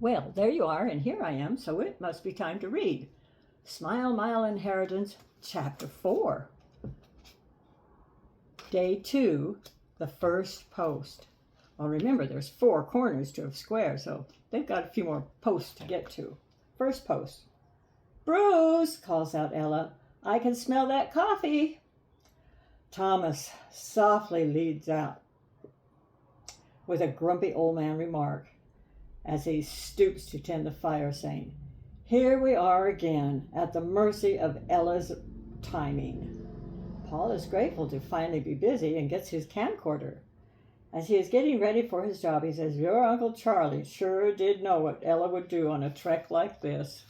Well, there you are, and here I am, so it must be time to read. Smile Mile Inheritance, Chapter 4. Day 2, the first post. Well, remember, there's 4 corners to a square, so they've got a few more posts to get to. First post. Bruce, calls out Ella, I can smell that coffee. Thomas softly leads out with a grumpy old man remark as he stoops to tend the fire, saying, Here we are again, at the mercy of Ella's timing. Paul is grateful to finally be busy and gets his camcorder. As he is getting ready for his job, he says, Your Uncle Charlie sure did know what Ella would do on a trek like this.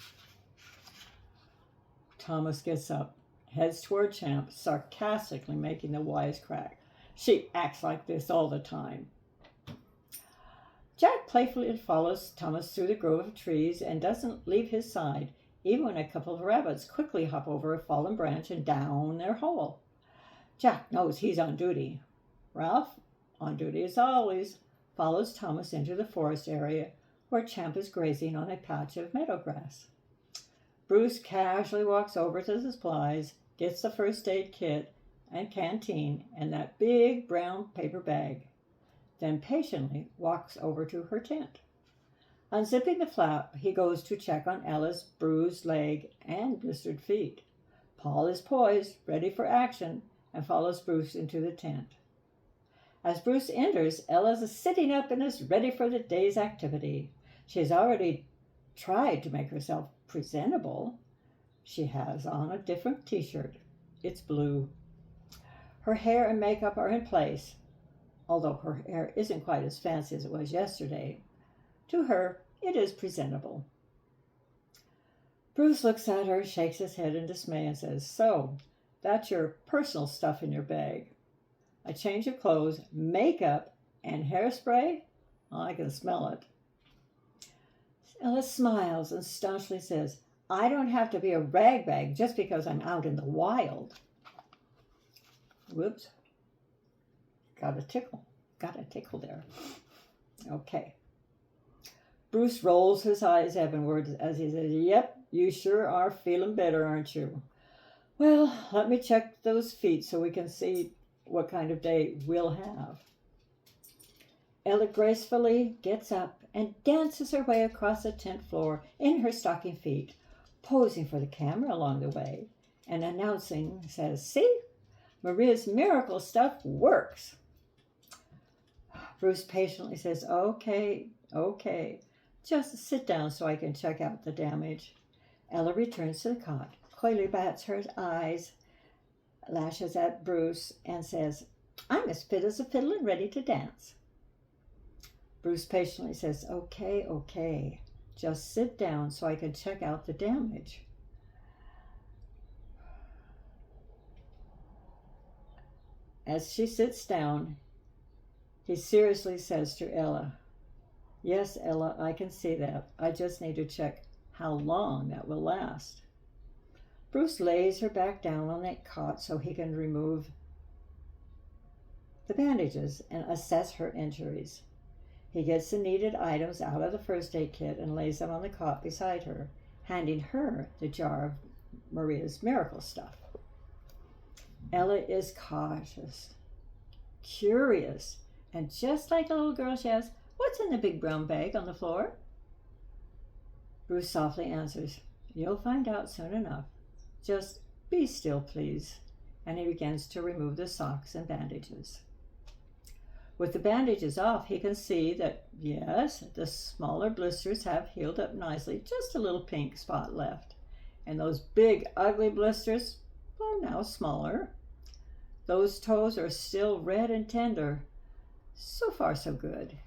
Thomas gets up, heads toward Champ, sarcastically making the wisecrack. She acts like this all the time. Jack playfully follows Thomas through the grove of trees and doesn't leave his side, even when a couple of rabbits quickly hop over a fallen branch and down their hole. Jack knows he's on duty. Ralph, on duty as always, follows Thomas into the forest area where Champ is grazing on a patch of meadow grass. Bruce casually walks over to the supplies, gets the first aid kit and canteen and that big brown paper bag, then patiently walks over to her tent. Unzipping the flap, he goes to check on Ella's bruised leg and blistered feet. Paul is poised, ready for action, and follows Bruce into the tent. As Bruce enters, Ella is sitting up and is ready for the day's activity. She has already tried to make herself presentable. She has on a different t-shirt. It's blue. Her hair and makeup are in place, although her hair isn't quite as fancy as it was yesterday. To her, it is presentable. Bruce looks at her, shakes his head in dismay, and says, So, that's your personal stuff in your bag. A change of clothes, makeup, and hairspray? Well, I can smell it. Ella smiles and staunchly says, I don't have to be a ragbag just because I'm out in the wild. Whoops. Got a tickle there. Okay. Bruce rolls his eyes heavenward as he says, Yep, you sure are feeling better, aren't you? Well, let me check those feet so we can see what kind of day we'll have. Ella gracefully gets up and dances her way across the tent floor in her stocking feet, posing for the camera along the way, and announcing, says, See, Maria's miracle stuff works. Bruce patiently says, Okay, just sit down so I can check out the damage. Ella returns to the cot, coyly bats her eyes, lashes at Bruce, and says, I'm as fit as a fiddle and ready to dance. Bruce patiently says, Okay, just sit down so I can check out the damage. As she sits down, he seriously says to Ella, Yes, Ella, I can see that. I just need to check how long that will last. Bruce lays her back down on that cot so he can remove the bandages and assess her injuries. He gets the needed items out of the first aid kit and lays them on the cot beside her, handing her the jar of Maria's miracle stuff. Ella is cautious, curious, and just like a little girl, she asks, What's in the big brown bag on the floor? Bruce softly answers, You'll find out soon enough. Just be still, please. And he begins to remove the socks and bandages. With the bandages off, he can see that, yes, the smaller blisters have healed up nicely, just a little pink spot left. And those big, ugly blisters are now smaller. Those toes are still red and tender. So far, so good.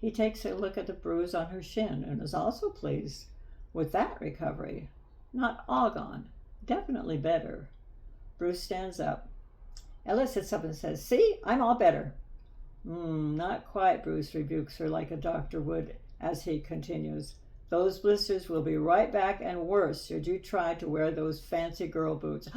He takes a look at the bruise on her shin and is also pleased with that recovery. Not all gone, definitely better. Bruce stands up. Ella sits up and says, See, I'm all better. Not quite, Bruce rebukes her like a doctor would as he continues. Those blisters will be right back and worse should you try to wear those fancy girl boots.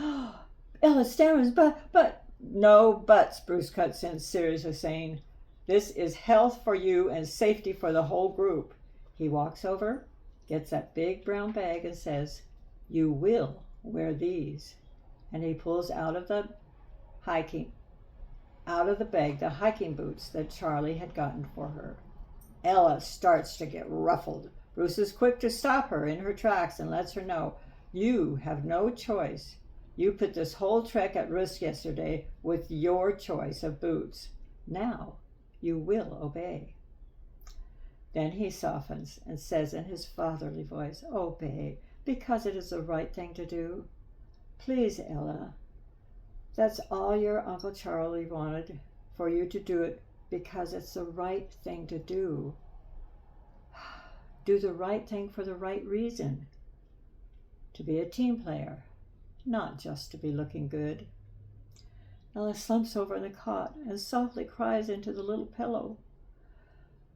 Ella stammers, but... No buts, Bruce cuts in, seriously saying, This is health for you and safety for the whole group. He walks over, gets that big brown bag and says, "You will wear these." And he pulls out of the bag the hiking boots that Charlie had gotten for her. Ella starts to get ruffled. Bruce is quick to stop her in her tracks and lets her know, "You have no choice. You put this whole trek at risk yesterday with your choice of boots. Now you will obey." Then he softens and says in his fatherly voice, "Obey, because it is the right thing to do. Please, Ella, that's all your Uncle Charlie wanted, for you to do it because it's the right thing to do. Do the right thing for the right reason. To be a team player, not just to be looking good." Ella slumps over in the cot and softly cries into the little pillow.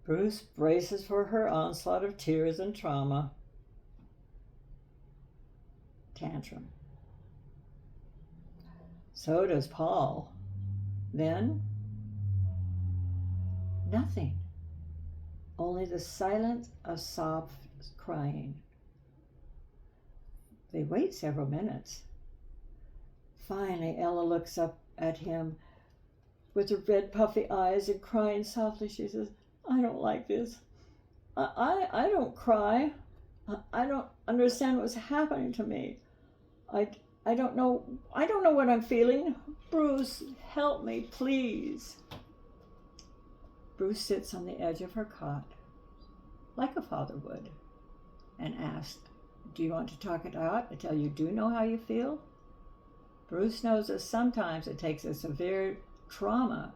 Bruce braces for her onslaught of tears and trauma. Tantrum. So does Paul. Then, nothing. Only the silence of soft crying. They wait several minutes. Finally, Ella looks up at him with her red puffy eyes and crying softly. She says, "I don't like this. I don't cry. I don't understand what's happening to me. I don't know what I'm feeling. Bruce, help me, please." Bruce sits on the edge of her cot, like a father would, and asks, "Do you want to talk it out until you do know how you feel?" Bruce knows that sometimes it takes a severe trauma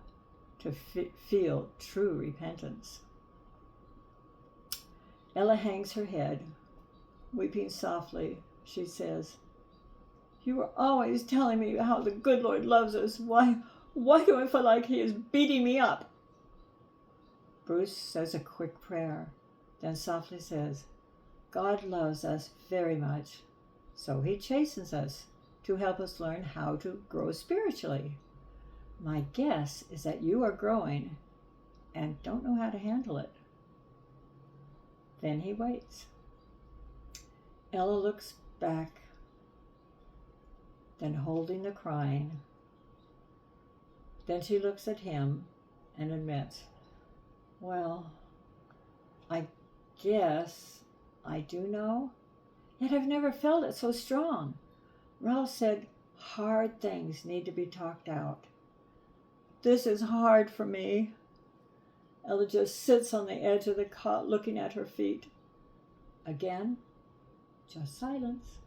to feel true repentance. Ella hangs her head. Weeping softly, she says, "You were always telling me how the good Lord loves us. Why do I feel like he is beating me up?" Bruce says a quick prayer, then softly says, "God loves us very much, so he chastens us to help us learn how to grow spiritually. My guess is that you are growing and don't know how to handle it." Then he waits. Ella looks back, then holding the crying. Then she looks at him and admits, "Well, I guess I do know, yet I've never felt it so strong. Ralph said hard things need to be talked out. This is hard for me." Ella just sits on the edge of the cot looking at her feet. Again, just silence.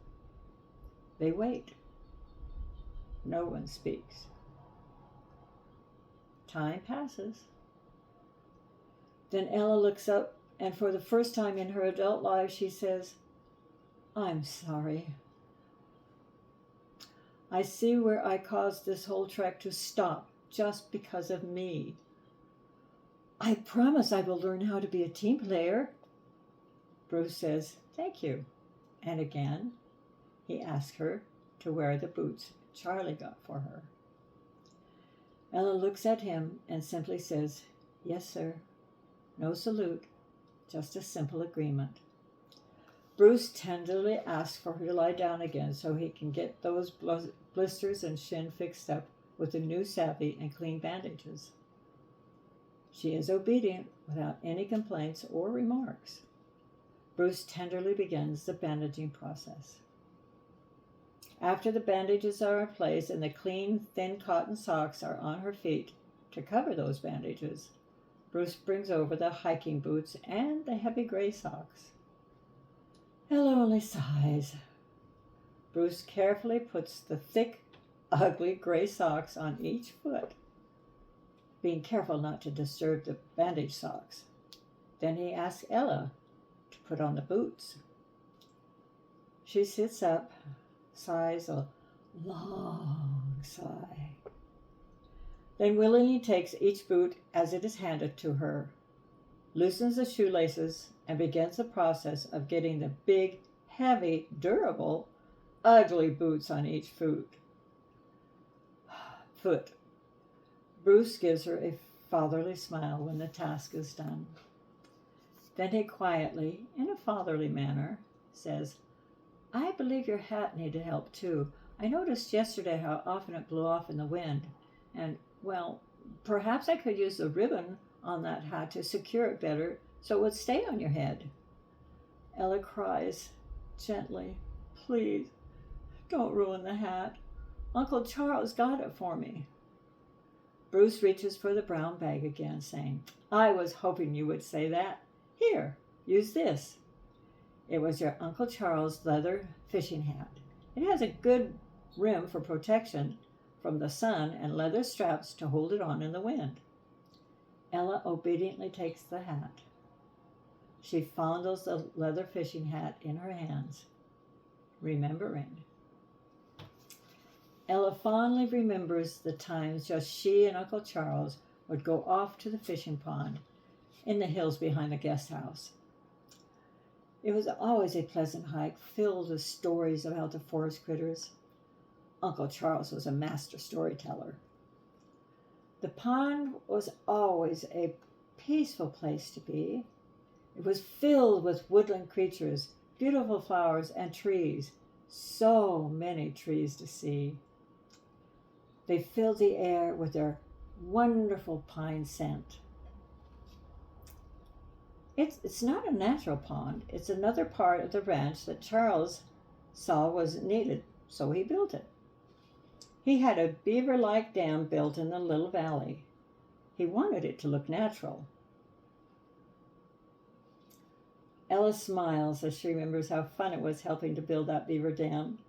They wait. No one speaks. Time passes. Then Ella looks up, and for the first time in her adult life, she says, "I'm sorry. I see where I caused this whole trek to stop just because of me. I promise I will learn how to be a team player." Bruce says, "Thank you." And again, he asks her to wear the boots Charlie got for her. Ella looks at him and simply says, "Yes, sir." No salute, just a simple agreement. Bruce tenderly asks for her to lie down again so he can get those blisters and shin fixed up with the new savvy and clean bandages. She is obedient without any complaints or remarks. Bruce tenderly begins the bandaging process. After the bandages are in place and the clean, thin cotton socks are on her feet to cover those bandages, Bruce brings over the hiking boots and the heavy gray socks. Ella only sighs. Bruce carefully puts the thick, ugly gray socks on each foot, being careful not to disturb the bandage socks. Then he asks Ella to put on the boots. She sits up, sighs a long sigh, then willingly takes each boot as it is handed to her, loosens the shoelaces, and begins the process of getting the big, heavy, durable, ugly boots on each foot. Bruce gives her a fatherly smile when the task is done. Then he quietly, in a fatherly manner, says, I believe your hat needed help too. I noticed yesterday how often it blew off in the wind. And, well, perhaps I could use the ribbon on that hat to secure it better so it would stay on your head. Ella cries gently, Please, don't ruin the hat. Uncle Charles got it for me. Bruce reaches for the brown bag again, saying, I was hoping you would say that. Here, use this. It was your Uncle Charles' leather fishing hat. It has a good rim for protection from the sun and leather straps to hold it on in the wind. Ella obediently takes the hat. She fondles the leather fishing hat in her hands, remembering. Ella fondly remembers the times just she and Uncle Charles would go off to the fishing pond in the hills behind the guest house. It was always a pleasant hike filled with stories about the forest critters. Uncle Charles was a master storyteller. The pond was always a peaceful place to be. It was filled with woodland creatures, beautiful flowers, and trees. So many trees to see. They filled the air with their wonderful pine scent. It's not a natural pond. It's another part of the ranch that Charles saw was needed, so he built it. He had a beaver-like dam built in the little valley. He wanted it to look natural. Ella smiles as she remembers how fun it was helping to build that beaver dam.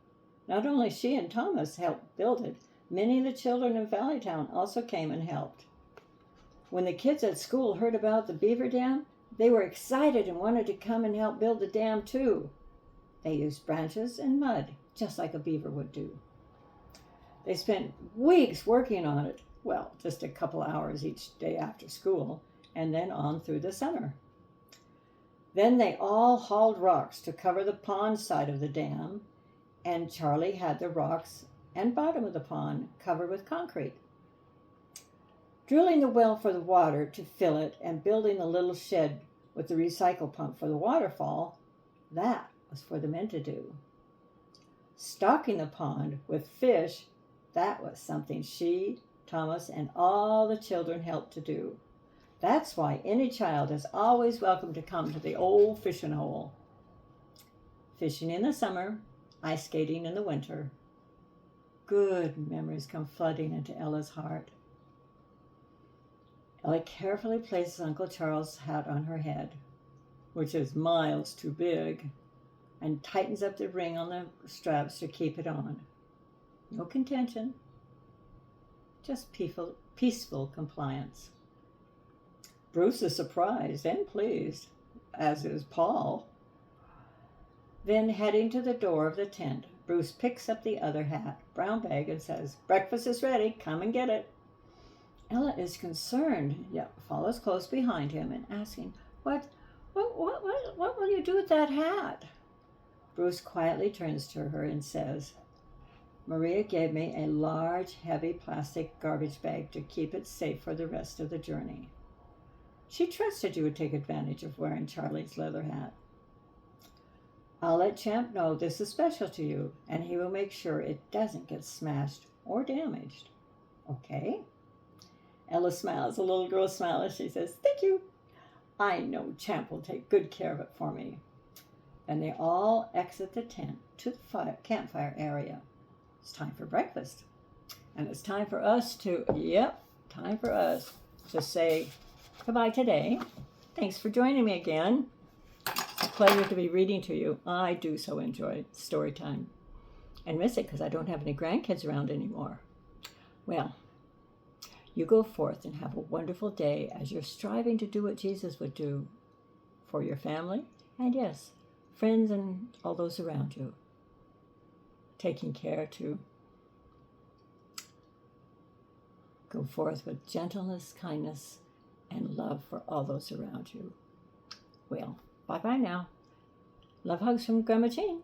Not only she and Thomas helped build it, many of the children in Valleytown also came and helped. When the kids at school heard about the beaver dam, they were excited and wanted to come and help build the dam too. They used branches and mud, just like a beaver would do. They spent weeks working on it, well, just a couple hours each day after school, and then on through the summer. Then they all hauled rocks to cover the pond side of the dam, and Charlie had the rocks and bottom of the pond covered with concrete. Drilling the well for the water to fill it and building the little shed with the recycle pump for the waterfall, that was for the men to do. Stocking the pond with fish, that was something she, Thomas, and all the children helped to do. That's why any child is always welcome to come to the old fishing hole. Fishing in the summer, ice skating in the winter. Good memories come flooding into Ella's heart. Ella carefully places Uncle Charles' hat on her head, which is miles too big, and tightens up the ring on the straps to keep it on. No contention, just peaceful compliance. Bruce is surprised and pleased, as is Paul. Then, heading to the door of the tent, Bruce picks up the other hat, brown bag, and says, Breakfast is ready, come and get it. Ella is concerned, yet follows close behind him and asking, What will you do with that hat? Bruce quietly turns to her and says, Maria gave me a large, heavy plastic garbage bag to keep it safe for the rest of the journey. She trusted you would take advantage of wearing Charlie's leather hat. I'll let Champ know this is special to you, and he will make sure it doesn't get smashed or damaged. Okay? Ella smiles, a little girl smile, as she says, Thank you. I know Champ will take good care of it for me. And they all exit the tent to the campfire area. It's time for breakfast. And it's time for us to say goodbye today. Thanks for joining me again. It's a pleasure to be reading to you. I do so enjoy story time and miss it because I don't have any grandkids around anymore. Well, you go forth and have a wonderful day as you're striving to do what Jesus would do for your family and, yes, friends and all those around you. Taking care to go forth with gentleness, kindness, and love for all those around you. Well, bye-bye now. Love hugs from Grama Jean.